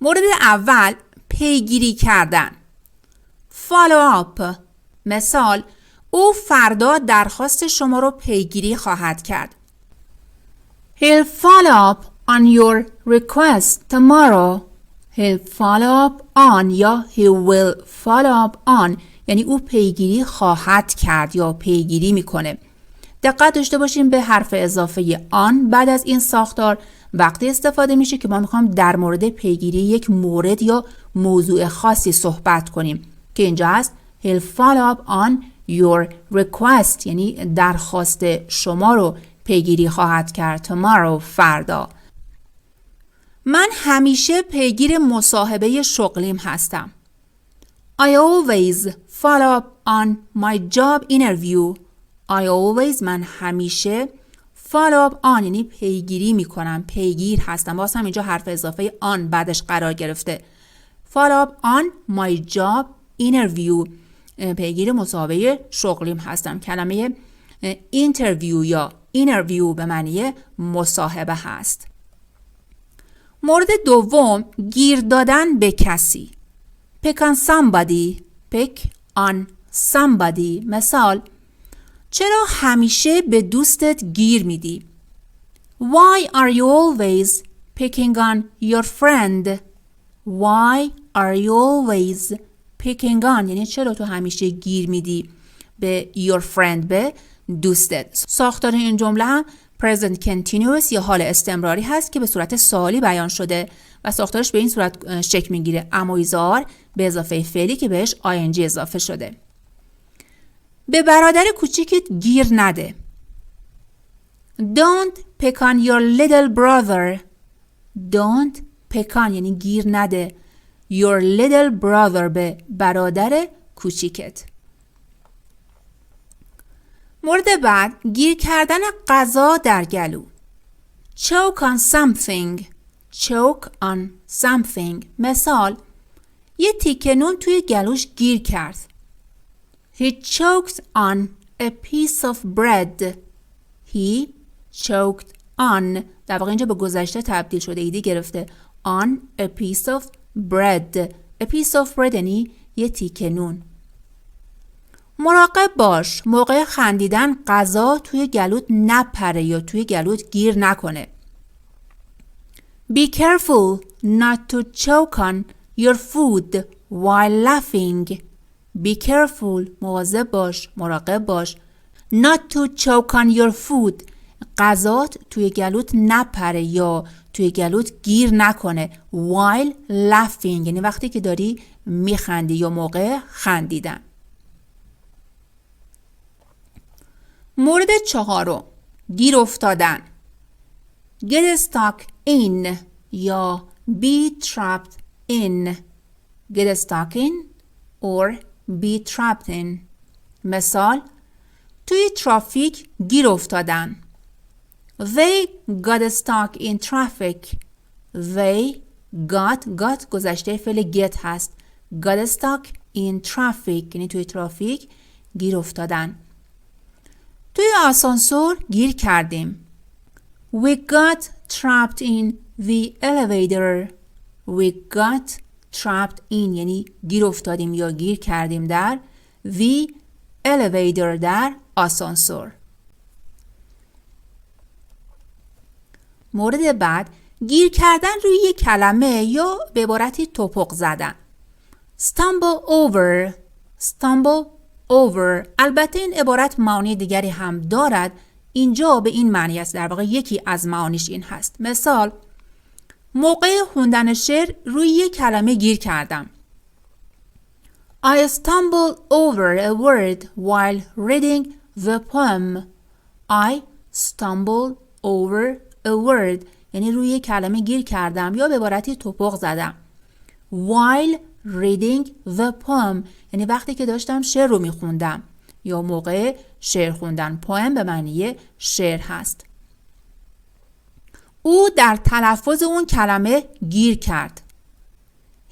مورد اول پیگیری کردن. follow up. مثال او فردا درخواست شما رو پیگیری خواهد کرد. He'll follow up on your request tomorrow. He'll follow up on یا he will follow up on یعنی او پیگیری خواهد کرد یا پیگیری میکنه. دقت داشته باشیم به حرف اضافه آن بعد از این ساختار وقتی استفاده میشه که ما میخوام در مورد پیگیری یک مورد یا موضوع خاصی صحبت کنیم که اینجا هست he'll follow up on your request یعنی درخواست شما رو پیگیری خواهد کرد tomorrow فردا. من همیشه پیگیر مصاحبه شغلیم هستم. I always follow up on my job interview. I always من همیشه follow up on یعنی پیگیری میکنم، پیگیر هستم. باز هم اینجا حرف اضافه on بعدش قرار گرفته. Follow up on my job interview پیگیر مصاحبه شغلیم هستم. کلمه interview یا interview به معنی مصاحبه هست. مورد دوم گیر دادن به کسی. Pick on somebody. Pick on somebody. مثال چرا همیشه به دوستت گیر میدی؟ Why are you always picking on your friend? Why are you always picking on یعنی چرا تو همیشه گیر میدی به your friend به دوستت. ساختار این جمله هم present continuous یا حال استمراری هست که به صورت سوالی بیان شده و ساختارش به این صورت شکل میگیره امویزار به اضافه فعلی که بهش ing اضافه شده. به برادر کوچیکت گیر نده. Don't pick on your little brother. Don't pick on یعنی گیر نده. Your little brother به برادر کوچیکت. مورد بعد گیر کردن غذا در گلو. Choke on something. Choke on something. مثال یه تیکه نون توی گلوش گیر کرد. He choked on a piece of bread. He choked on در واقع اینجا به گذشته تبدیل شده ایدی گرفته. On a piece of bread. A piece of bread یعنی یه تیکه نون. مراقب باش موقع خندیدن غذا توی گلوت نپره یا توی گلوت گیر نکنه. Be careful not to choke on your food while laughing. Be careful مواظب باش مراقب باش not to choke on your food غذات توی گلوت نپره یا توی گلوت گیر نکنه while laughing یعنی وقتی که داری میخندی یا موقع خندیدن. مورد چهارم گیر افتادن. Get stuck in یا be trapped in. Get stuck in or be trapped in. مثال توی ترافیک گیر افتادن. They got stuck in traffic. They got گذشته فعل get هست. Got stuck in traffic یعنی توی ترافیک گیر افتادن. توی آسانسور گیر کردیم. We got trapped in the elevator. We got trapped in یعنی گیر افتادیم یا گیر کردیم در the elevator در آسانسور. مورد بعد گیر کردن روی یک کلمه یا به عبارتی توپق زدن. Stumble over. Stumble over. البته این عبارت معانی دیگری هم دارد. اینجا به این معنی است. در واقع یکی از معانیش این هست. مثال موقع خوندن شعر روی یک کلمه گیر کردم. I stumbled over a word while reading the poem. I stumbled over a word یعنی روی یک کلمه گیر کردم یا به عبارتی توپق زدم. While reading the poem یعنی وقتی که داشتم شعر رو میخوندم یا موقع شعر خوندن. poem به معنی شعر هست. او در تلفظ اون کلمه گیر کرد.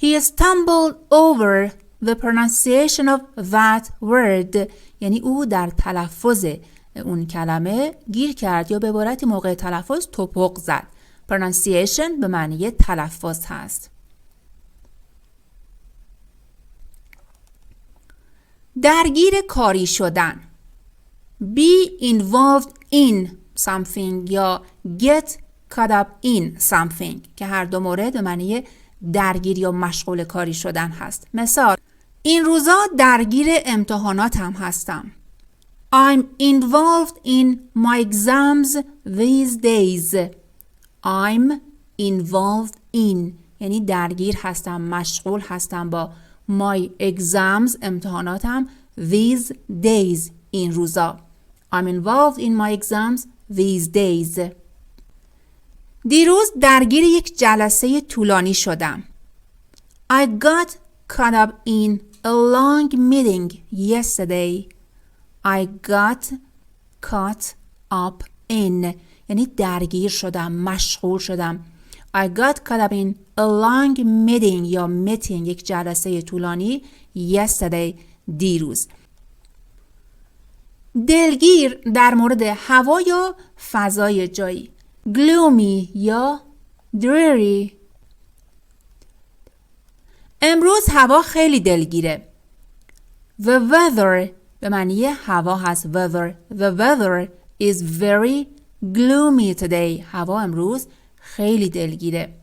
He stumbled over the pronunciation of that word یعنی او در تلفظ اون کلمه گیر کرد یا به عبارتی موقع تلفظ توپق زد. pronunciation به معنی تلفظ هست. درگیر کاری شدن. Be involved in something یا get caught up in something که هر دو مورد به معنی درگیر یا مشغول کاری شدن هست. مثال: این روزا درگیر امتحاناتم هستم. I'm involved in my exams these days. I'm involved in یعنی درگیر هستم، مشغول هستم با my exams امتحاناتم these days این روزا. I'm involved in my exams these days. دیروز درگیر یک جلسه طولانی شدم. I got caught up in a long meeting yesterday. I got caught up in یعنی درگیر شدم، مشغول شدم. I got caught up in a long meeting یا meeting یک جلسه طولانی yesterday دیروز. دلگیر در مورد هوا یا فضای جایی. gloomy یا dreary. امروز هوا خیلی دلگیره. The weather به معنی هوا هست. The weather is very gloomy today. هوا امروز خیلی دلگیره.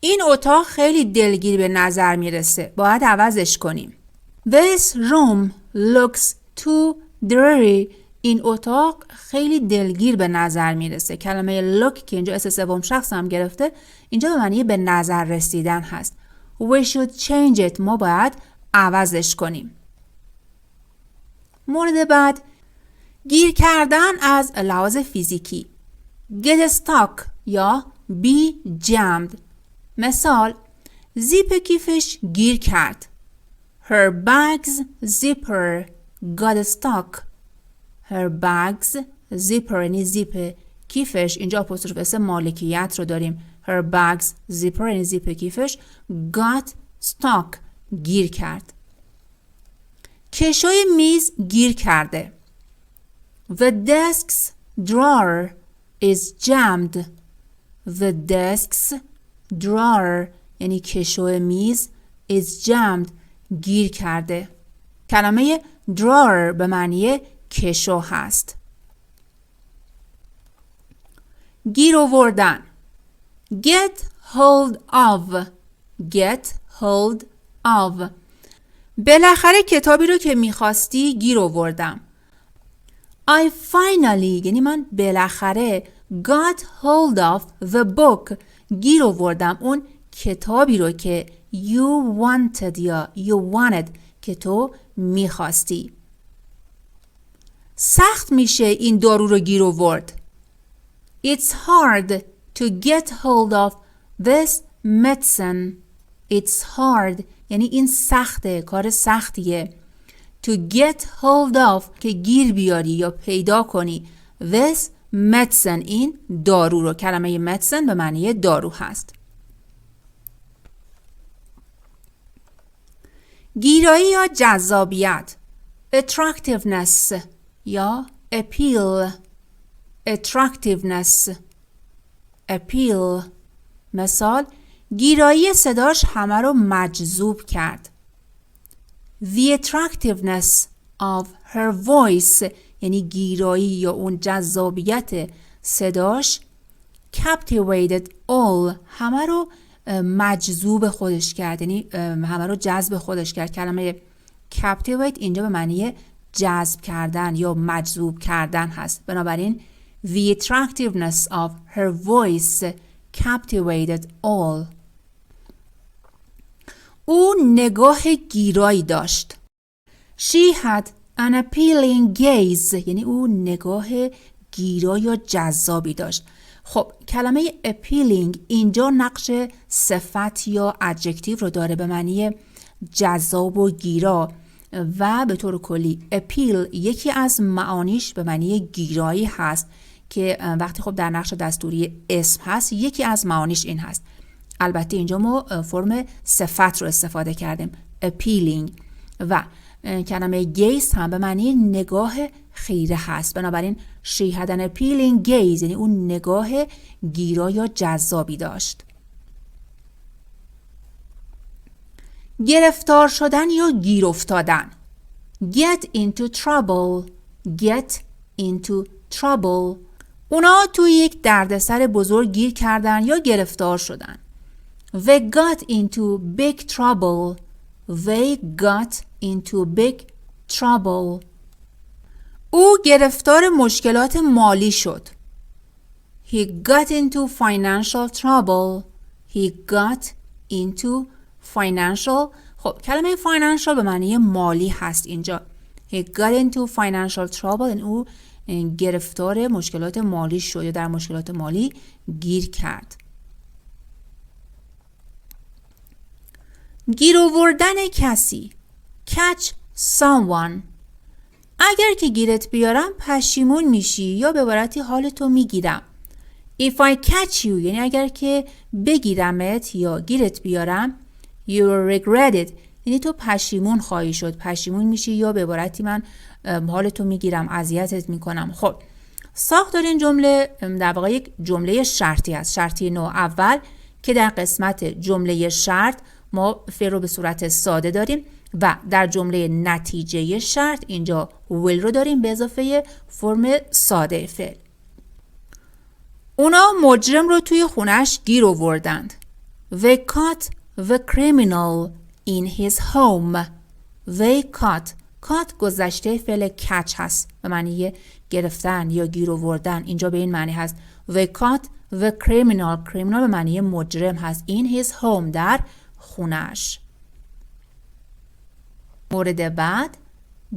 این اتاق خیلی دلگیر به نظر میرسه. باید عوضش کنیم. This room looks too dreary. این اتاق خیلی دلگیر به نظر میرسه. کلمه look که اینجا اسم سوم شخص هم گرفته، اینجا به معنی به نظر رسیدن هست. We should change it. ما باید عوضش کنیم. مورد بعد، گیر کردن از لحاظ فیزیکی. Get stuck یا be jammed. مثال: زیپ کیفش گیر کرد. Her bag's zipper got stuck. Her bag's zipper یعنی زیپ کیفش، اینجا آپوستروف اس مالکیت رو داریم. Her bag's zipper یعنی زیپ کیفش got stuck گیر کرد. کشوی میز گیر کرده. The desk's drawer is jammed. The desk's drawer یعنی کشوی میز is jammed گیر کرده. کلمه drawer به معنی کشو هست. گیر آوردن. Get hold of. Get hold of. بالاخره کتابی رو که میخواستی گیر آوردم. I finally یعنی من بالاخره got hold of the book. گیر آوردم اون کتابی رو که you wanted یا you wanted که تو میخواستی. سخت میشه این دارو رو گیر آورد. It's hard to get hold of this medicine. It's hard یعنی این سخته، کار سختیه. To get hold of که گیر بیاری یا پیدا کنی. This medicine این دارو رو. کلمه medicine به معنی دارو هست. گیرایی یا جذابیت. Attractiveness یا appeal. Attractiveness appeal. مثال: گیرایی صداش همه رو مجذوب کرد. The attractiveness of her voice یعنی گیرایی یا اون جذابیت صداش captivated all همه رو مجذوب خودش کرد، یعنی همه رو جذب خودش کرد. کلمه captivate اینجا به معنی جذب کردن یا مجذوب کردن هست. بنابراین the attractiveness of her voice captivated all. او نگاه گیرایی داشت. She had an appealing gaze یعنی او نگاه گیرایی یا جذابی داشت. خب کلمه appealing اینجا نقش صفت یا adjective رو داره به معنی جذاب و گیرا و به طور کلی appeal یکی از معانیش به معنی گیرایی هست که وقتی خب در نقش دستوری اسم هست یکی از معانیش این هست. البته اینجا ما فرم صفت رو استفاده کردیم appealing و کلمه gaze هم به معنی نگاه خیره هست. بنابراین she had an appealing gaze یعنی اون نگاه گیرا یا جذابی داشت. گرفتار شدن یا گیر افتادن. get into trouble. get into trouble. اونا توی یک دردسر بزرگ گیر کردن یا گرفتار شدن. They got into big trouble. They got into big trouble. او گرفتار مشکلات مالی شد. He got into financial trouble. He got into financial. خب کلمه financial به معنی مالی هست اینجا. He got into financial trouble. یعنی او گرفتار مشکلات مالی شد یا در مشکلات مالی گیر کرد. گیر آوردن کسی. catch someone. اگر که گیرت بیارم پشیمون میشی یا به عبارتی حالتو میگیرم. If I catch you یعنی اگر که بگیرمت یا گیرت بیارم you will regret it یعنی تو پشیمون خواهی شد، پشیمون میشی یا به عبارتی من حالتو میگیرم، اذیتت میکنم. خب ساختار این جمله در واقع یک جمله شرطی است، شرطی نوع اول که در قسمت جمله شرط ما فعل رو به صورت ساده داریم و در جمله نتیجه شرط اینجا will رو داریم به اضافه فرم ساده فعل. اونا مجرم رو توی خونش گیر آوردند. They caught the criminal in his home. They caught گذشته فعل catch هست به معنی گرفتن یا گیر آوردن. اینجا به این معنی هست. They caught the criminal. criminal به معنی مجرم هست. In his home در خونش. مورد بعد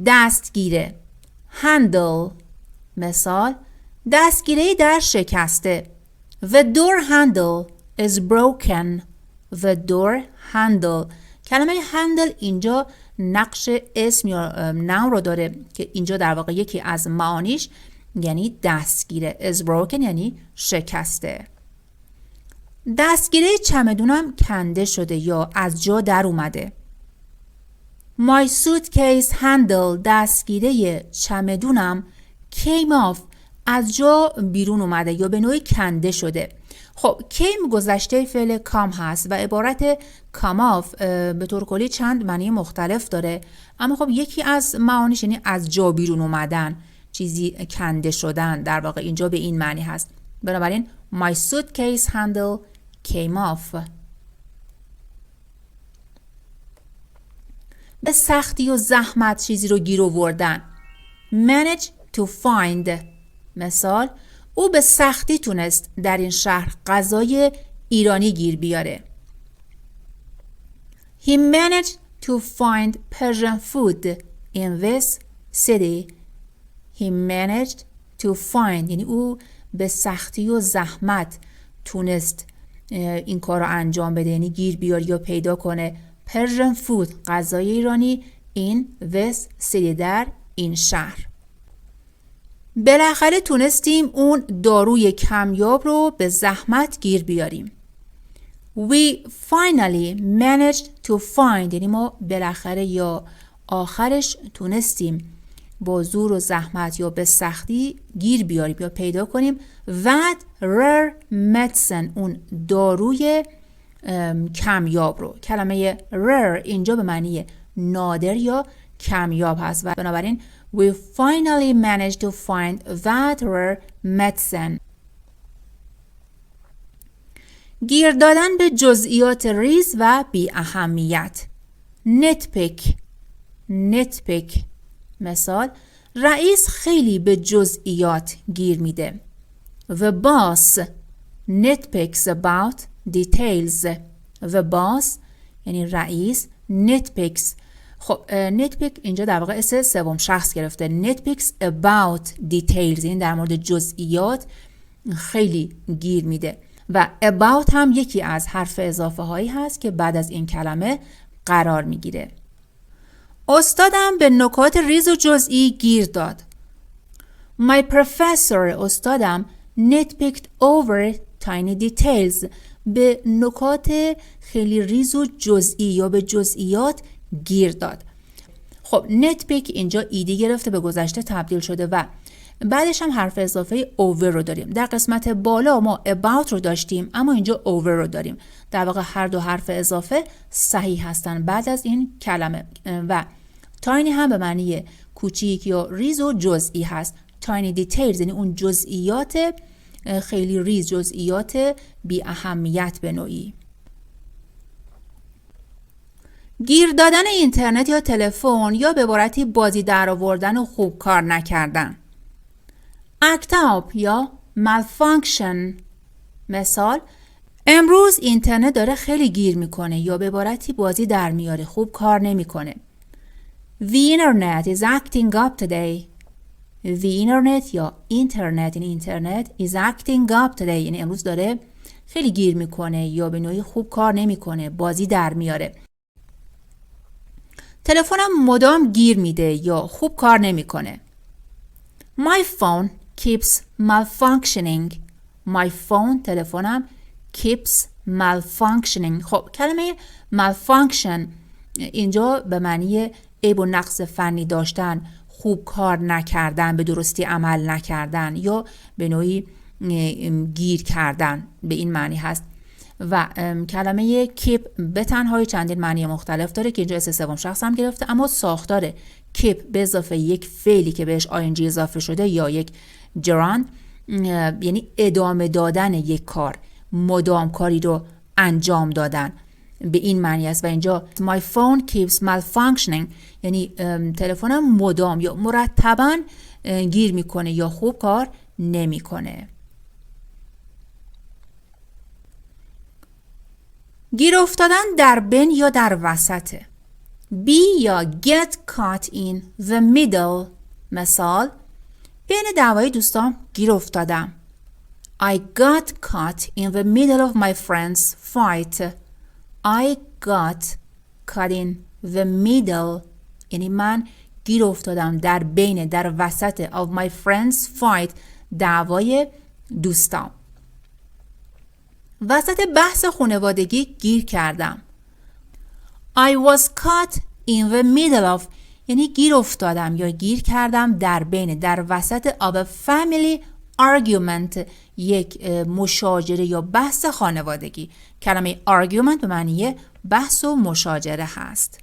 دستگیره. handle. مثال دستگیره در شکسته. The door handle is broken. The door handle. کلمه handle اینجا نقش اسم یا نام رو داره که اینجا در واقع یکی از معانیش یعنی دستگیره. is broken یعنی شکسته. دستگیره چمدونم کنده شده یا از جا در اومده. My suitcase handle دستگیره چمدونم came off از جا بیرون اومده یا به نوعی کنده شده. خب came گذشته فعل come هست و عبارت come off به طور کلی چند معنی مختلف داره، اما خب یکی از معانیش یعنی از جا بیرون اومدن، چیزی کنده شدن، در واقع اینجا به این معنی هست. بنابراین my suitcase handle came off. به سختی و زحمت چیزی رو گیر آوردن. manage to find. مثال او به سختی تونست در این شهر غذای ایرانی گیر بیاره. He managed to find Persian food in this city. He managed to find یعنی او به سختی و زحمت تونست این کار رو انجام بده، یعنی گیر بیاره یا پیدا کنه Persian food غذای ایرانی in this city در این شهر. بالاخره تونستیم اون داروی کمیاب رو به زحمت گیر بیاریم. We finally managed to find یعنی ما بالاخره یا آخرش تونستیم با زور و زحمت یا به سختی گیر بیاریم یا پیدا کنیم that rare medicine اون داروی کمیاب رو. کلمه rare اینجا به معنی نادر یا کمیاب هست و بنابراین we finally managed to find that rare medicine. گیر دادن به جزئیات ریز و بی اهمیت. nitpick. مثال رئیس خیلی به جزئیات گیر میده. The boss nitpicks about details. The boss یعنی رئیس nitpicks. خب nitpick اینجا در واقع اسم سوم شخص گرفته. nitpicks about details یعنی در مورد جزئیات خیلی گیر میده و about هم یکی از حرف اضافه هایی هست که بعد از این کلمه قرار میگیره. استادم به نکات ریز و جزئی گیر داد. My professor استادم nitpicked over tiny details به نکات خیلی ریز و جزئی یا به جزئیات گیر داد. خب nitpick اینجا ایدی گرفته به گذشته تبدیل شده و بعدش هم حرف اضافه over رو داریم. در قسمت بالا ما about رو داشتیم اما اینجا over رو داریم. در واقع هر دو حرف اضافه صحیح هستن بعد از این کلمه و tiny هم به معنی کوچیک یا ریز و جزئی هست. tiny details یعنی اون جزئیات خیلی ریز، جزئیات بی اهمیت به نوعی. گیر دادن اینترنت یا تلفن یا به عبارتی بازی در آوردن و خوب کار نکردن. act up یا malfunction. مثال: امروز اینترنت داره خیلی گیر میکنه یا به عبارتی بازی در میاره، خوب کار نمیکنه. The internet is acting up today. The internet یا اینترنت، یعنی اینترنت is acting up today یعنی امروز داره خیلی گیر میکنه یا به نوعی خوب کار نمیکنه، بازی در میاره. تلفنم مدام گیر میده یا خوب کار نمیکنه. My phone keeps malfunctioning. My phone تلفنم keeps malfunctioning. خب کلمه malfunction اینجا به معنی عیب و نقص فنی داشتن، خوب کار نکردن، به درستی عمل نکردن یا به نوعی گیر کردن به این معنی هست. و کلمه keep به تنهایی چندین معنی مختلف داره که اینجا اسم سوم شخص هم گرفته، اما ساختار keep به اضافه یک فعلی که بهش ing اضافه شده یا یک gerund یعنی ادامه دادن یک کار، مدام کاری رو انجام دادن به این معنی است. و اینجا my phone keeps malfunctioning یعنی تلفنم مدام یا مرتباً گیر میکنه یا خوب کار نمیکنه. گیر افتادن در بین یا در وسطه. be یا get caught in the middle. مثال: بین دعوای دوستان گیر افتادم. I got caught in the middle of my friend's fight. I got caught in the middle یعنی من گیر افتادم در بین، در وسط of my friend's fight دعوای دوستان. وسط بحث خانوادگی گیر کردم. I was caught in the middle of یعنی گیر افتادم یا گیر کردم در بین، در وسط of a family argument یک مشاجره یا بحث خانوادگی. کلمه argument به معنی بحث و مشاجره هست.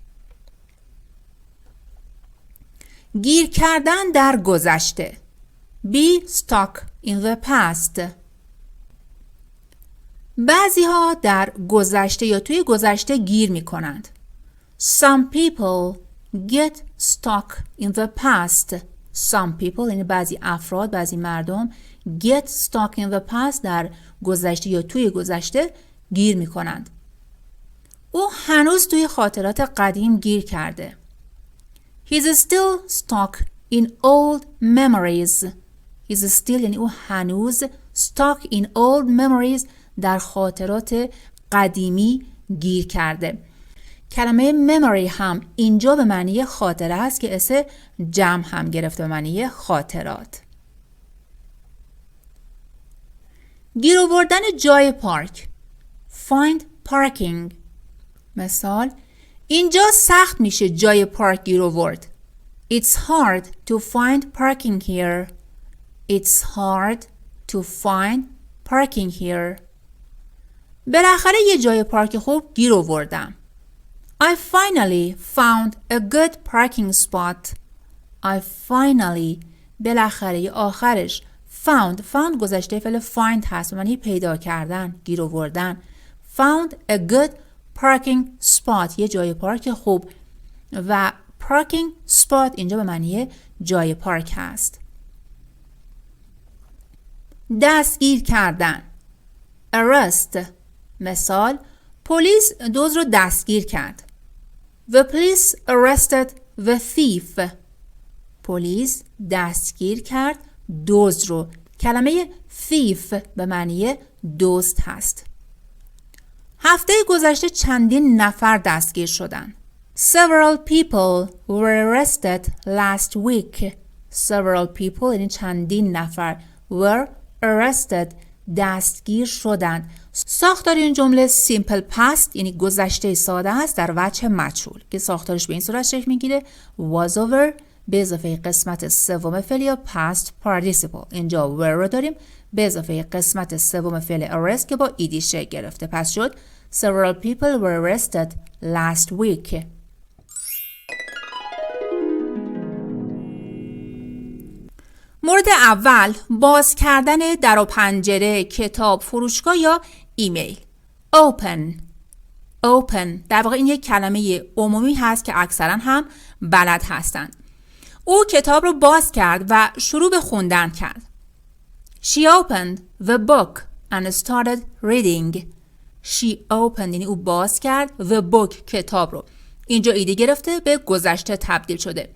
گیر کردن در گذشته. Be stuck in the past. بعضی ها در گذشته یا توی گذشته گیر می کنند. Some people get stuck in the past. Some people یعنی بعضی افراد، بعضی مردم get stuck in the past در گذشته یا توی گذشته گیر می کنند. او هنوز توی خاطرات قدیم گیر کرده. He's still stuck in old memories. He's still یعنی او هنوز stuck in old memories در خاطرات قدیمی گیر کرده. کلمه memory هم اینجا به معنی خاطره است که اسم جمع هم گرفته به معنی خاطرات. گیر آوردن جای پارک. Find parking. مثال: اینجا سخت میشه جای پارک گیر آورد. It's hard to find parking here. It's hard to find parking here. بالاخره یه جای پارک خوب گیر آوردم. I finally found a good parking spot. I finally بالاخره آخرش found گذشته فعل find هست به معنی پیدا کردن، گیر آوردن. Found a good parking spot یه جای پارک خوب و parking spot اینجا به معنی جای پارک هست. دستگیر کردن. Arrest. مثال: پلیس دزد رو دستگیر کرد. The police arrested the thief. پلیس دستگیر کرد دزد رو. کلمه thief به معنی دزد هست. هفته گذشته چندین نفر دستگیر شدند. Several people were arrested last week. Several people یعنی چندین نفر were arrested دستگیر شدند. ساختار این جمله simple past یعنی گذشته ساده است در وجه مجهول که ساختارش به این صورت شکل میگیره was over به اضافه قسمت سوم فعل یا past participle. اینجا were رو داریم به اضافه قسمت سوم فعل arrest که با ed شکل گرفته. پس شد Several people were arrested last week. مورد اول باز کردن در و پنجره، کتاب، فروشگاه یا ایمیل. open در واقع این یک کلمه عمومی هست که اکثرا هم بلد هستند. او کتاب رو باز کرد و شروع به خوندن کرد. She opened the book and started reading. She opened یعنی او باز کرد the book کتاب رو. اینجا ایده گرفته به گذشته تبدیل شده.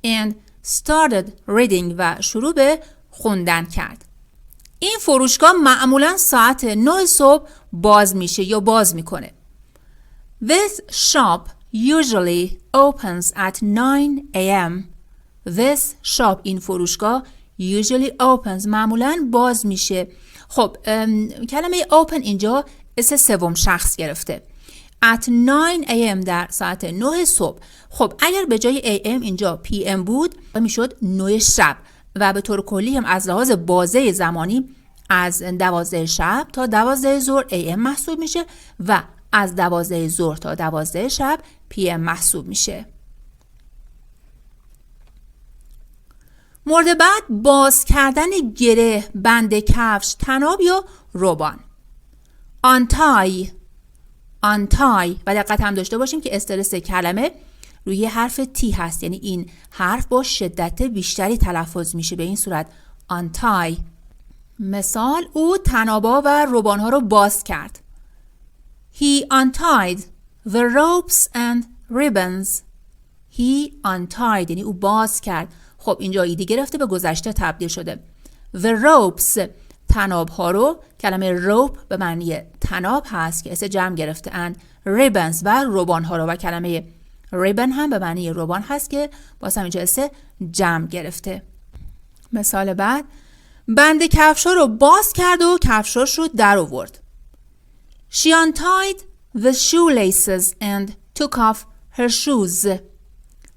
And started reading و شروع به خوندن کرد. این فروشگاه معمولا ساعت 9 صبح باز میشه یا باز میکنه. This shop usually opens at 9 a.m. This shop این فروشگاه usually opens معمولا باز میشه. خب کلمه open اینجا اسم سوم شخص گرفته. At 9 a.m. در ساعت 9 صبح. خب اگر به جای am اینجا pm بود میشد 9 شب و به طور کلی هم از لحاظ بازه زمانی از 12 شب تا 12 ظهر am محسوب میشه و از 12 ظهر تا 12 شب pm محسوب میشه. مورد بعد باز کردن گره، بند کفش، طناب یا روبان. untie و دقت هم داشته باشیم که استرس کلمه روی حرف تی هست، یعنی این حرف با شدت بیشتری تلفظ میشه به این صورت untie. مثال او طنابا و روبانها رو باز کرد. He untied the ropes and ribbons. He untied یعنی او باز کرد. خب اینجا ایده گرفته به گذشته تبدیل شده. The ropes طناب ها رو، کلمه rope به معنی طناب هست که اسم جمع گرفته and ribbons و روبان ها رو و کلمه ribbon هم به معنی روبان هست که باز هم اینجا اسم جمع گرفته. مثال بعد بند کفشا رو باز کرد و کفشاش رو در آورد. She untied the shoelaces and took off her shoes.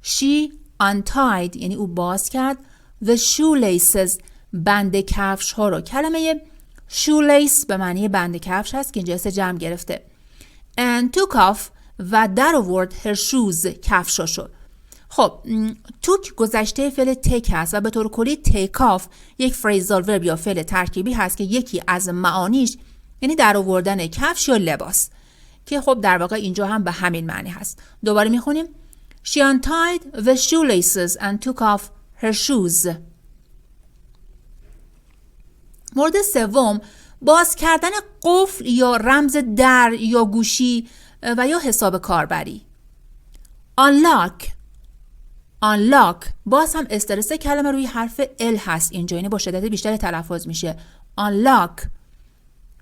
She untied یعنی او باز کرد the shoelaces بند کفش ها رو. کلمه shoelace به معنی بند کفش هست که اینجا اسم جمع گرفته. And took off و در آورد her shoes کفشاشو. خب توک گذشته فعل تک هست و به طور کلی take off یک فریزال ورب یا فعل ترکیبی هست که یکی از معانیش یعنی در آوردن کفش یا لباس که خب در واقع اینجا هم به همین معنی هست. دوباره میخونیم She untied the shoelaces and took off her shoes. مورد سوم باز کردن قفل یا رمز در یا گوشی و یا حساب کاربری. unlock باز هم استرس کلمه روی حرف ال هست اینجا، یعنی با شدت بیشتری تلفظ میشه unlock.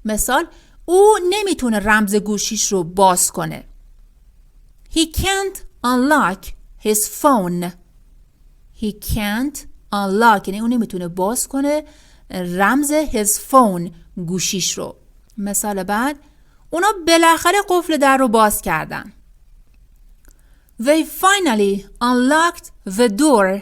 مثال او نمیتونه رمز گوشیش رو باز کنه. He can't unlock his phone. He can't unlock یعنی او نمیتونه باز کنه رمز his phone گوشیش رو. مثال بعد اونا بالاخره قفل در رو باز کردن. They finally unlocked the door.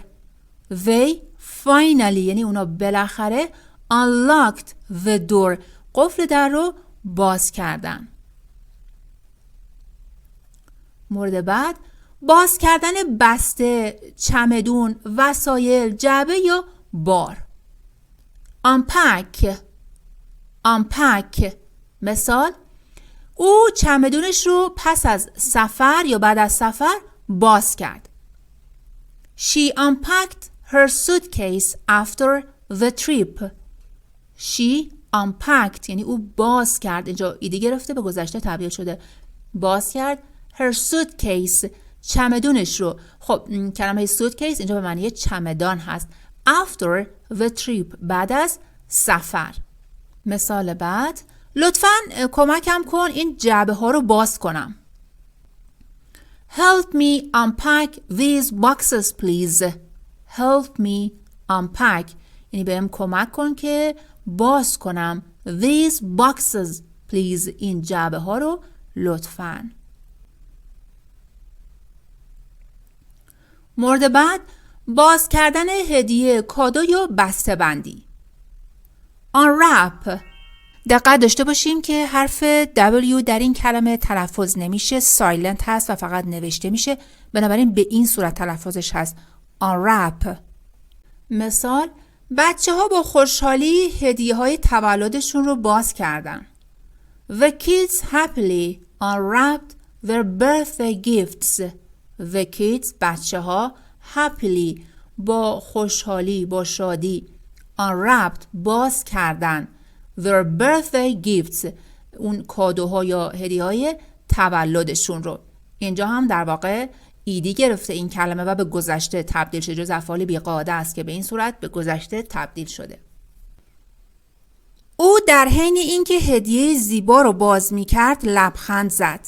They finally یعنی اونا بالاخره unlocked the door قفل در رو باز کردن. مورد بعد باز کردن بسته، چمدون، وسایل، جعبه یا بار. unpack مثال او چمدونش رو پس از سفر یا بعد از سفر باز کرد. She unpacked her suitcase after the trip. She unpacked یعنی او باز کرد، اینجا ایده گرفته به گذشته تبدیل شده، باز کرد her suitcase چمدونش رو. خب کلمه suitcase اینجا به معنی چمدان هست. after the trip بعد از سفر. مثال بعد لطفاً کمکم کن این جعبه ها رو باز کنم. Help me unpack these boxes please. Help me unpack یعنی بهم کمک کن که باز کنم these boxes please این جعبه ها رو لطفاً. مورد بعد باز کردن هدیه، کادو یا بسته بندی. unwrap دقت داشته باشیم که حرف W در این کلمه تلفظ نمیشه، سایلنت هست و فقط نوشته میشه، بنابراین به این صورت تلفظش هست unwrap. مثال بچه ها با خوشحالی هدیه های تولدشون رو باز کردن. The kids happily unwrapped their birthday gifts. The kids بچه ها happily با خوشحالی با شادی unwrapped باز کردن their birthday gifts اون کادوها یا هدیه های تولدشون رو. اینجا هم در واقع ایدی گرفته این کلمه و به گذشته تبدیل شده، جز افعال بی‌قاعده است که به این صورت به گذشته تبدیل شده. او در حین اینکه هدیه زیبا رو باز می‌کرد لبخند زد.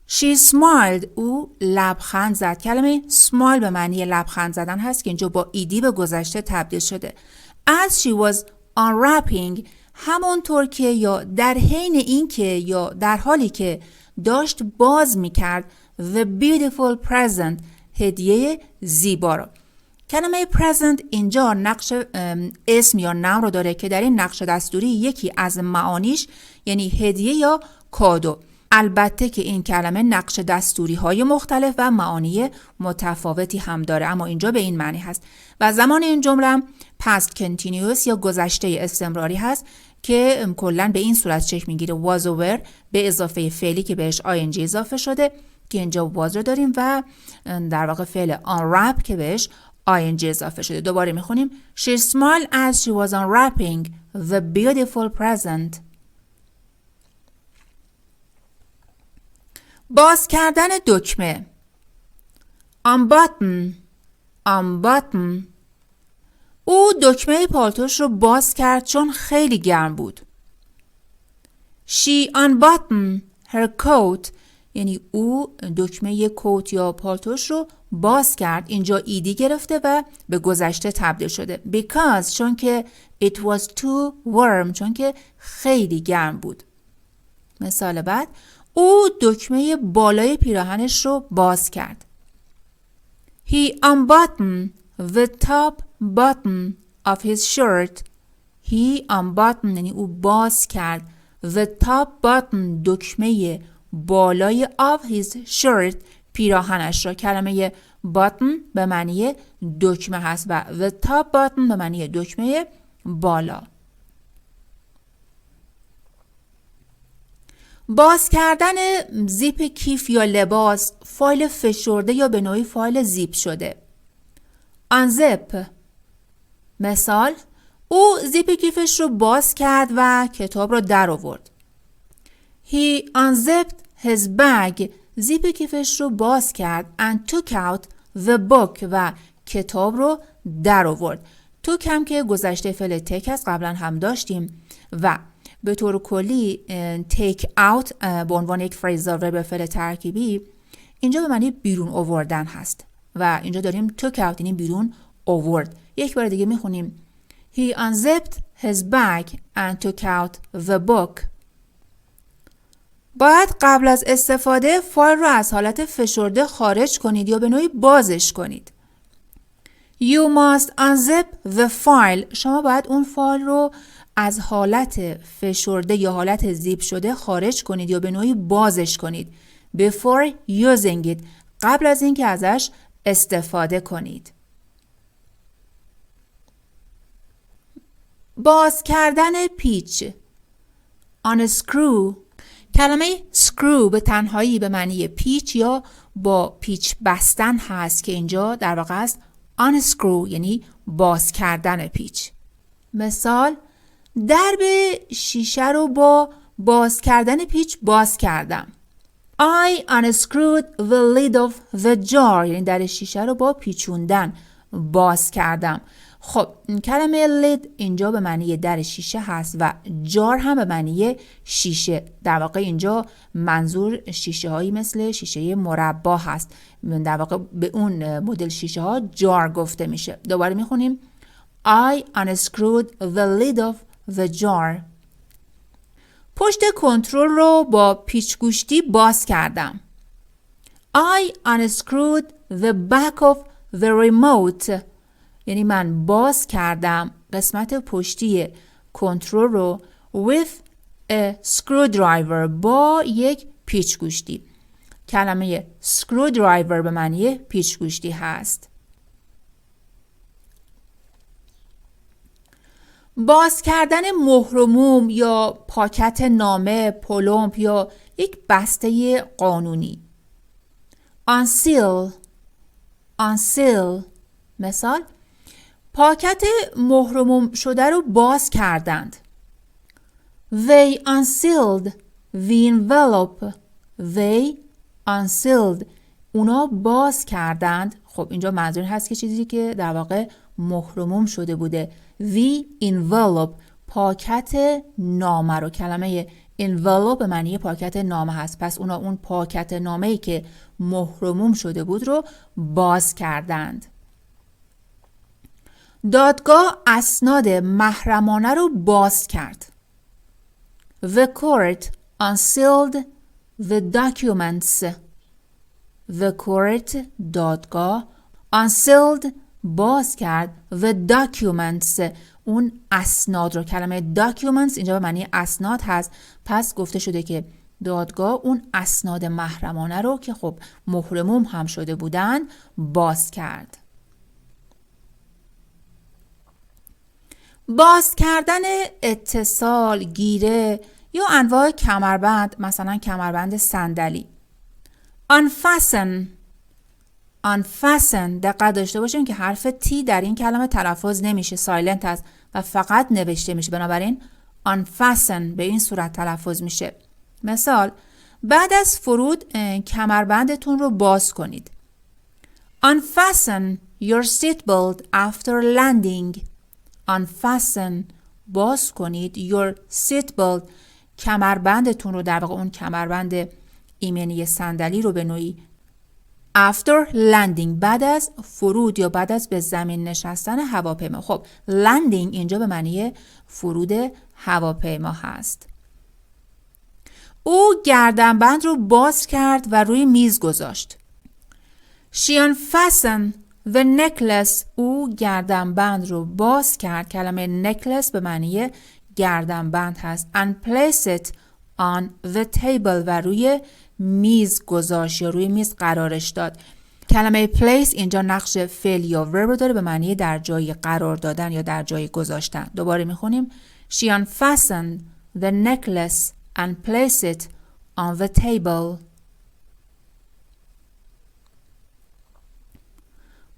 She smiled. او لبخند زد. کلمه smile به معنی لبخند زدن هست که اینجا با ایدی به گذشته تبدیل شده. As she was unwrapping همونطور که یا در حین اینکه یا در حالی که داشت باز می‌کرد the beautiful present هدیه زیبا رو. کلمه present اینجا نقش اسم یا نام رو داره که در این نقش دستوری یکی از معانیش یعنی هدیه یا کادو. البته که این کلمه نقش دستوری های مختلف و معانی متفاوتی هم داره، اما اینجا به این معنی هست و زمان این جمله past continuous یا گذشته استمراری هست که کلاً به این صورت شکل میگیره was و were به اضافه فعلی که بهش ing اضافه شده که اینجا was رو داریم و در واقع فعل unwrap که بهش ing اضافه شده. دوباره میخونیم She smiled as she was unwrapping the beautiful present. باز کردن دکمه. unbutton. او دکمه پالتوش رو باز کرد چون خیلی گرم بود. She unbuttoned her coat. یعنی او دکمه کوت یا پالتوش رو باز کرد. اینجا ایدی گرفته و به گذشته تبدیل شده. Because چون که it was too warm چون که خیلی گرم بود. مثال بعد او دکمه بالای پیراهنش رو باز کرد. He unbuttoned the top button of his shirt. He unbuttoned یعنی او باز کرد the top button دکمه بالای of his shirt پیراهنش را. کلمه button به معنی دکمه هست و the top button به معنی دکمه بالا. باز کردن زیپ کیف یا لباس، فایل فشرده یا به نوعی فایل زیپ شده. unzip. مثال او زیپ کیفش رو باز کرد و کتاب رو در آورد. He unzipped his bag. زیپ کیفش رو باز کرد and took out the book و کتاب رو در آورد. took هم که گذشته فعل take است، قبلا هم داشتیم و به طور کلی take out به عنوان یک فریزال ورب فعل ترکیبی اینجا به معنی بیرون آوردن هست و اینجا داریم took out یعنی بیرون آورد. یک بار دیگه میخونیم He unzipped his bag and took out the book. باید قبل از استفاده فایل رو از حالت فشرده خارج کنید یا به نوعی بازش کنید. You must unzip the file. شما باید اون فایل رو از حالت فشرده یا حالت زیپ شده خارج کنید یا به نوعی بازش کنید. Before using it. قبل از اینکه ازش استفاده کنید. باز کردن پیچ. unscrew. کلمه screw به تنهایی به معنی پیچ یا با پیچ بستن هست که اینجا در واقع است unscrew یعنی باز کردن پیچ. مثال درب شیشه رو با باز کردن پیچ باز کردم. I unscrewed the lid of the jar یعنی در شیشه رو با پیچوندن باز کردم. خب کلمه lid اینجا به معنی در شیشه هست و جار هم به معنی شیشه. در واقع اینجا منظور شیشه هایی مثل شیشه مربا هست. در واقع به اون مدل شیشه ها جار گفته میشه. دوباره میخونیم I unscrewed the lid of the jar. پشت کنترل رو با پیچ گوشتی باز کردم. I unscrewed the back of the remote. یعنی من باز کردم قسمت پشتی کنترل رو with a screwdriver با یک پیچ گوشتی. کلمه screwdriver به معنی پیچ گوشتی هست. باز کردن مهر و موم یا پاکت نامه، پلمپ یا یک بسته قانونی. unseal unseal مثال پاکت مهر و موم شده رو باز کردند. They unsealed the envelope. They unsealed. اونا باز کردند. خب اینجا منظور هست که چیزی که در واقع مهر و موم شده بوده. The envelope. پاکت نامه رو. کلمه envelope به معنی پاکت نامه هست. پس اونا اون پاکت نامه‌ای که مهر و موم شده بود رو باز کردند. دادگاه اسناد محرمانه رو باز کرد. The court unsealed the documents. The court دادگاه unsealed باز کرد the documents اون اسناد رو. کلمه documents اینجا به معنی اسناد هست. پس گفته شده که دادگاه اون اسناد محرمانه رو که خب مهر و موم هم شده بودن باز کرد. باز کردن اتصال، گیره یا انواع کمربند، مثلا کمربند صندلی. unfasten unfasten. دقت داشته باشیم که حرف T در این کلمه تلفظ نمیشه، سایلنت است و فقط نوشته میشه. بنابراین unfasten به این صورت تلفظ میشه. مثال بعد از فرود کمربندتون رو باز کنید. unfasten your seatbelt after landing. unfasten باز کنید your seatbelt کمربندتون رو، در واقع اون کمربند ایمنی صندلی رو به نوعی after landing بعد از فرود یا بعد از به زمین نشستن هواپیما. خب landing اینجا به معنی فرود هواپیما هست. او گردنبند رو باز کرد و روی میز گذاشت. She unfastened the necklace. او گردنبند رو باز کرد. کلمه necklace به معنی گردنبند هست. and place it on the table و روی میز گذاشت یا روی میز قرارش داد. کلمه place اینجا نقش فعل یا verb داره به معنی در جای قرار دادن یا در جای گذاشتن. دوباره میخونیم She unfastened the necklace and placed it on the table.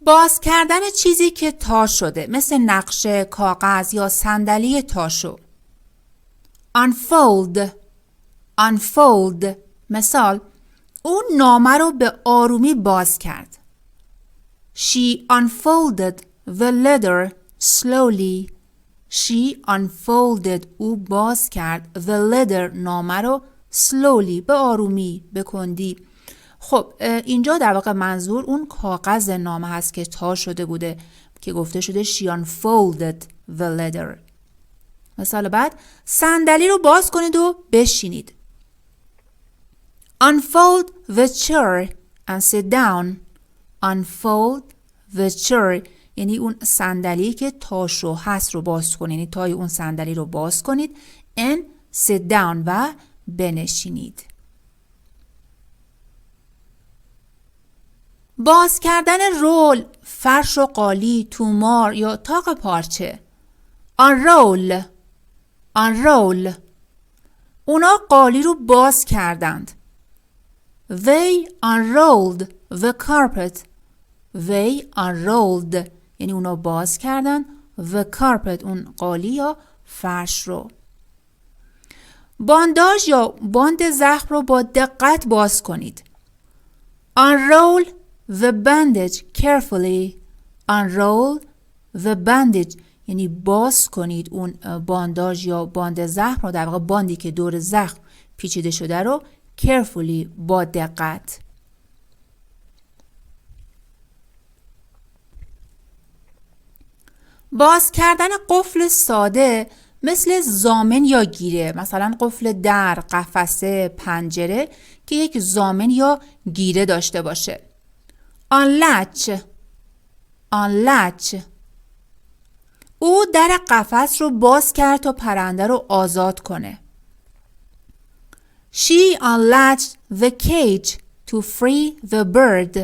باز کردن چیزی که تا شده، مثل نقشه، کاغذ یا صندلی تاشو. unfold unfold مثال او نامه رو به آرومی باز کرد. She unfolded the letter slowly. She unfolded او باز کرد the letter نامه رو slowly به آرومی، به کندی. خب اینجا در واقع منظور اون کاغذ نامه هست که تا شده بوده که گفته شده she unfolded the letter. مثال بعد صندلی رو باز کنید و بشینید. Unfold the chair and sit down. Unfold the chair یعنی اون صندلی که تاشو هست رو باز کنید، یعنی تای اون صندلی رو باز کنید. and sit down و بنشینید. باز کردن رول، فرش و قالی، تومار یا تاق پارچه. unroll unroll اونا قالی رو باز کردند. They unrolled the carpet. They unrolled یعنی اونا باز کردن the carpet اون قالی یا فرش رو. بانداژ یا باند زخم رو با دقت باز کنید. Unroll the bandage carefully. Unroll the bandage یعنی باز کنید اون بانداژ یا باند زخم رو، در واقع باندی که دور زخم پیچیده شده رو carefully با دقت. باز کردن قفل ساده مثل ضامن یا گیره، مثلا قفل در، قفسه، پنجره که یک ضامن یا گیره داشته باشه. unlatch unlatch او در قفس رو باز کرد تا پرنده رو آزاد کنه. She unlatched the cage to free the bird.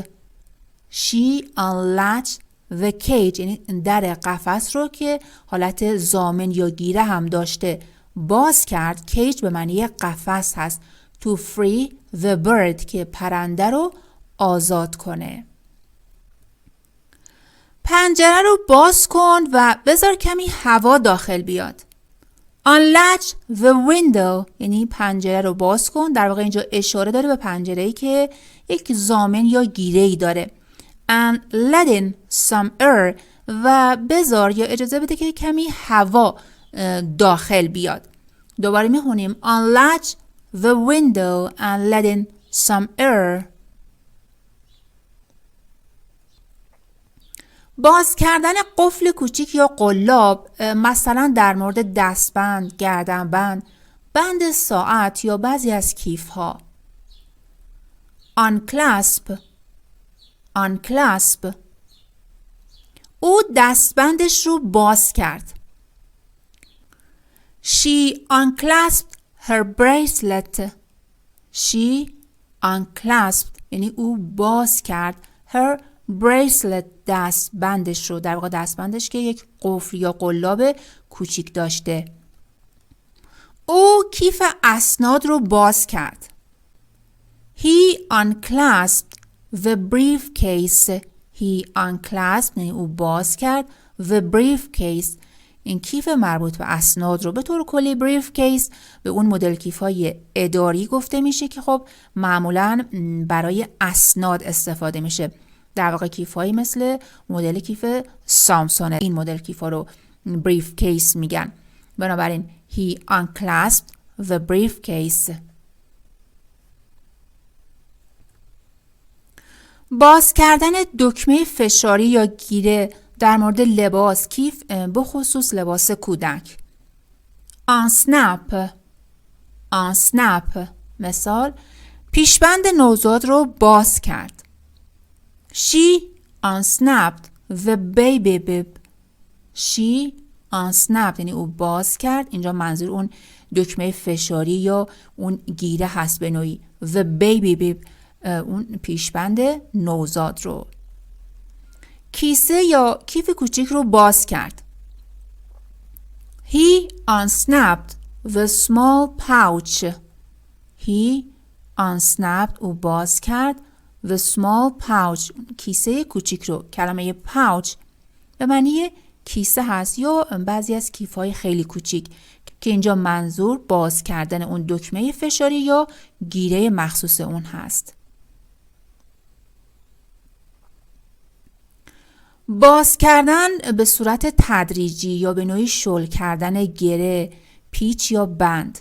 She unlatched the cage یعنی در قفس رو که حالت ضامن یا گیره هم داشته باز کرد. cage به معنی قفس هست. to free the bird که پرنده رو آزاد کنه. پنجره رو باز کن و بذار کمی هوا داخل بیاد. unlatch the window یعنی پنجره رو باز کن. در واقع اینجا اشاره داره به پنجره‌ای که یک ضامن یا گیره‌ای داره. and let in some air و بذار یا اجازه بده که کمی هوا داخل بیاد. دوباره میخونیم unlatch the window and let in some air. باز کردن قفل کوچیک یا قلاب، مثلا در مورد دستبند، گردنبند، بند ساعت یا بعضی از کیف ها. unclasp او دستبندش رو باز کرد. she unclasped her bracelet. she unclasped یعنی او باز کرد her bracelet دستبندش رو. در واقع دستبندش که یک قفل یا قلاب کوچیک داشته. او کیف اسناد رو باز کرد. he unclasped the briefcase. he unclasped یعنی او باز کرد the briefcase این کیف مربوط به اسناد رو. به طور کلی briefcase به اون مدل کیف‌های اداری گفته میشه که خب معمولاً برای اسناد استفاده میشه. در واقع کیف‌هایی مثل مدل کیف سامسون این مدل کیف‌ها رو briefcase میگن. بنابراین he unclasped the briefcase. باز کردن دکمه فشاری یا گیره در مورد لباس، کیف، به خصوص لباس کودک. unsnap مثال پیشبند نوزاد رو باز کرد. she unsnapped the baby bib. she unsnapped یعنی او باز کرد. اینجا منظور اون دکمه فشاری یا اون گیره هست به نوعی. the baby bib اون پیشبند نوزاد رو. کیسه یا کیف کوچیک رو باز کرد. he unsnapped the small pouch. he unsnapped او باز کرد the small pouch کیسه کوچیک رو. کلمه pouch به معنی کیسه هست یا بعضی از کیف‌های خیلی کوچیک که اینجا منظور باز کردن اون دکمه فشاری یا گیره مخصوص اون هست. باز کردن به صورت تدریجی یا به نوعی شل کردن گره، پیچ یا بند.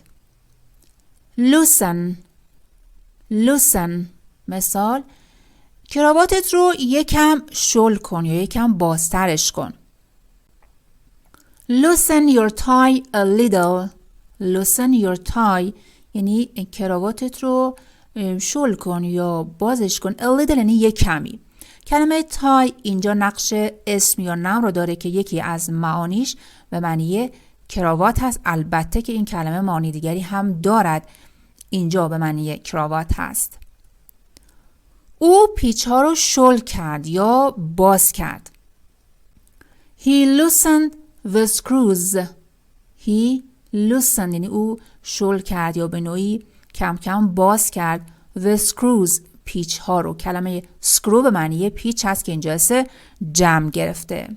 loosen مثال کراواتت رو یکم شل کن یا یکم بازترش کن. loosen your tie a little. loosen your tie یعنی کراواتت رو شل کن یا بازش کن. a little یعنی یک کمی. کلمه تای اینجا نقش اسم یا نام رو داره که یکی از معانیش به معنی کراوات هست. البته که این کلمه معانی دیگری هم دارد. اینجا به معنی کراوات هست. او پیچ ها رو شل کرد یا باز کرد. he loosened the screws. he loosened یعنی او شل کرد یا به نوعی کم کم باز کرد the screws پیچ ها رو. کلمه screw به معنی پیچ هست که اینجا جمع گرفته.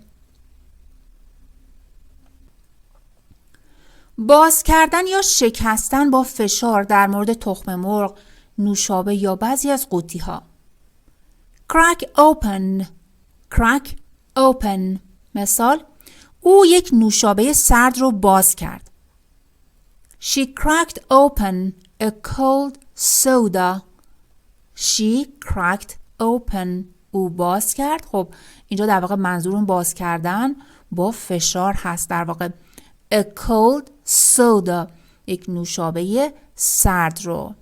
باز کردن یا شکستن با فشار در مورد تخم مرغ، نوشابه یا بعضی از قوطی ها. crack open مثال او یک نوشابه سرد رو باز کرد. she cracked open a cold soda. she cracked open او باز کرد. خب اینجا در واقع منظور اون باز کردن با فشار هست. در واقع a cold soda یک نوشابه سرد رو.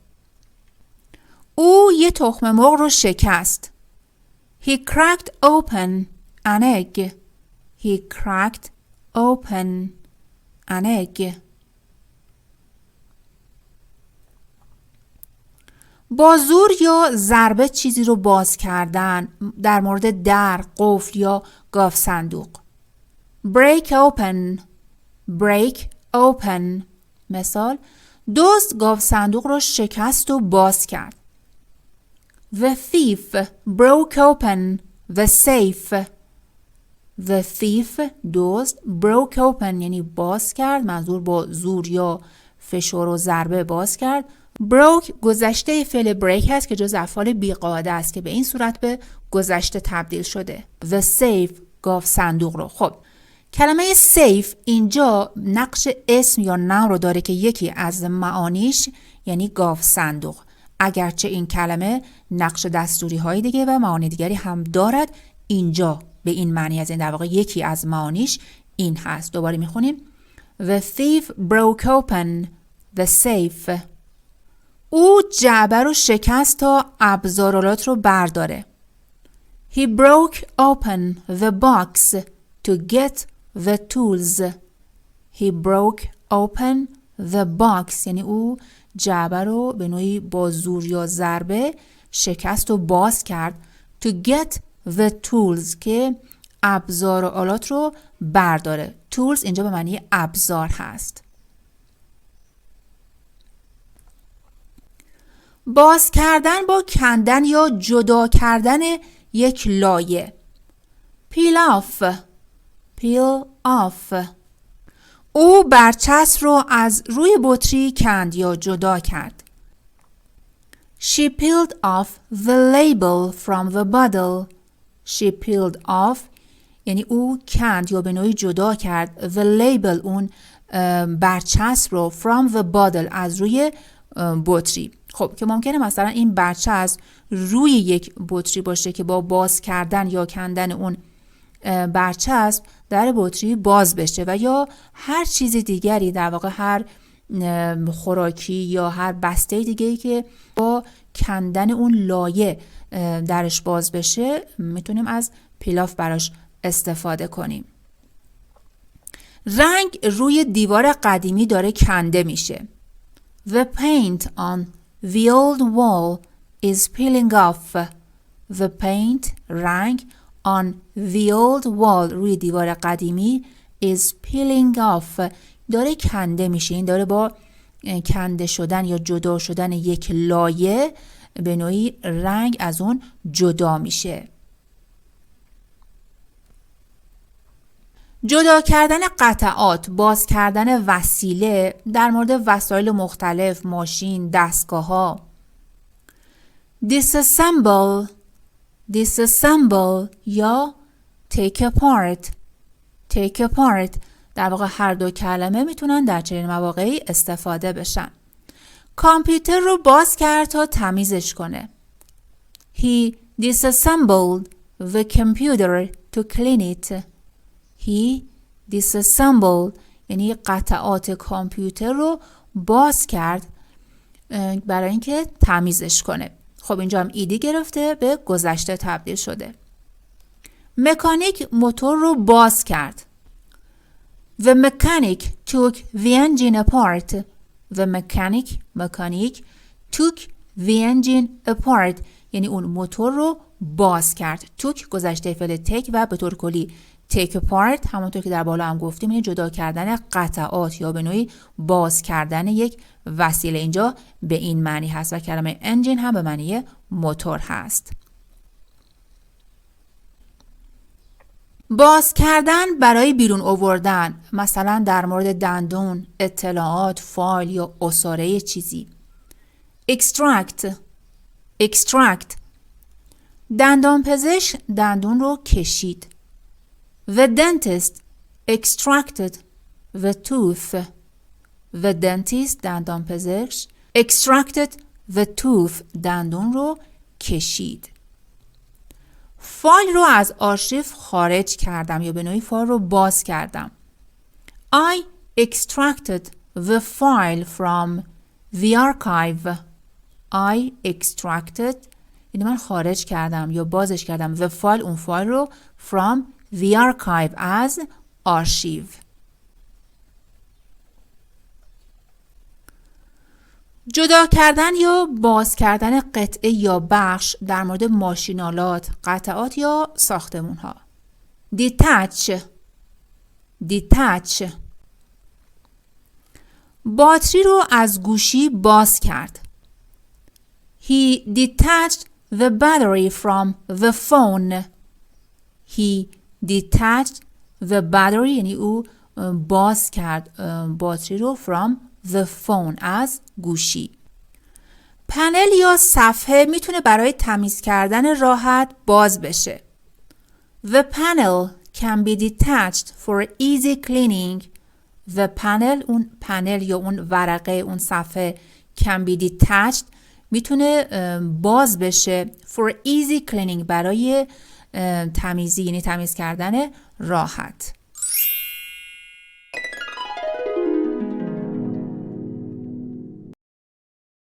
او یه تخم مرغ رو شکست. he cracked open an egg. he cracked open an egg. با زور یا ضربه چیزی رو باز کردن، در مورد در، قفل یا گاف صندوق. break open. break open. مثال: دزد گاف صندوق رو شکست و باز کرد. The thief broke open the safe. The thief دزد broke open یعنی باز کرد، منظور با زور یا فشار و ضربه باز کرد. broke گذشته فعل break هست که جز افعال بی‌قاعده است که به این صورت به گذشته تبدیل شده. The safe گاف صندوق رو. خب کلمه safe اینجا نقش اسم یا نام رو داره که یکی از معانیش یعنی گاف صندوق، اگرچه این کلمه نقش دستوری های دیگه و معانی دیگری هم دارد. اینجا به این معنی از این در واقع یکی از معانیش این هست. دوباره میخونیم. The thief broke open the safe. او جعبه رو شکست تا ابزارالات رو برداره. He broke open the box to get the tools. He broke open the box یعنی او جعبه رو به نوعی با زور یا ضربه شکست و باز کرد. To get the tools که ابزار و آلات رو برداره. tools اینجا به معنی ابزار هست. باز کردن با کندن یا جدا کردن یک لایه. peel off. peel off. او برچسب رو از روی بطری کند یا جدا کرد. She peeled off the label from the bottle. She peeled off یعنی او کند یا به نوعی جدا کرد the label اون برچسب رو from the bottle از روی بطری. خب که ممکنه مثلا این برچسب روی یک بطری باشه که با باز کردن یا کندن اون برچسب در بطری باز بشه و یا هر چیز دیگری در واقع هر خوراکی یا هر بسته دیگه‌ای که با کندن اون لایه درش باز بشه میتونیم از پیلاف براش استفاده کنیم. رنگ روی دیوار قدیمی داره کنده میشه. The paint on the old wall is peeling off. The paint رنگ on the old wall روی دیوار قدیمی is peeling off داره کنده میشه. این داره با کنده شدن یا جدا شدن یک لایه به نوعی رنگ از اون جدا میشه. جدا کردن قطعات، باز کردن وسیله در مورد وسایل مختلف، ماشین، دستگاه ها. disassemble. disassemble یا take apart. take apart در واقع هر دو کلمه میتونن در چنین مواقعی استفاده بشن. کامپیوتر رو باز کرد تا تمیزش کنه. He disassembled the computer to clean it. He disassembled یعنی قطعات کامپیوتر رو باز کرد برای اینکه تمیزش کنه. خب اینجا هم ایدی گرفته به گذشته تبدیل شده. مکانیک موتور رو باز کرد. The mechanic took the engine apart. The mechanic took the engine apart یعنی اون موتور رو باز کرد. took گذشته فعل take و به طور کلی take apart همونطور که در بالا هم گفتیم یعنی جدا کردن قطعات یا به نوعی باز کردن یک وسیله. اینجا به این معنی هست و کلمه انجین هم به معنی موتور هست. باز کردن برای بیرون آوردن، مثلا در مورد دندون، اطلاعات، فایل یا عصاره چیزی. extract دندان پزشک دندون رو کشید. The dentist extracted the tooth. The dentist دندان پزشک extracted the tooth دندون رو کشید. فایل رو از آرشیو خارج کردم یا به نوعی فایل رو باز کردم. I extracted the file from the archive. I extracted یعنی من خارج کردم یا بازش کردم the file اون فایل رو from the archive از آرشیو. جدا کردن یا باز کردن قطعه یا بخش در مورد ماشینالات، قطعات یا ساختمون ها. detach. باتری رو از گوشی باز کرد. He detached the battery from the phone. He detached the battery یعنی او باز کرد باتری رو from the phone از گوشی. پنل یا صفحه میتونه برای تمیز کردن راحت باز بشه. The panel can be detached for easy cleaning. The panel اون پنل یا اون ورقه اون صفحه can be detached میتونه باز بشه for easy cleaning برای تمیزی یعنی تمیز کردن راحت.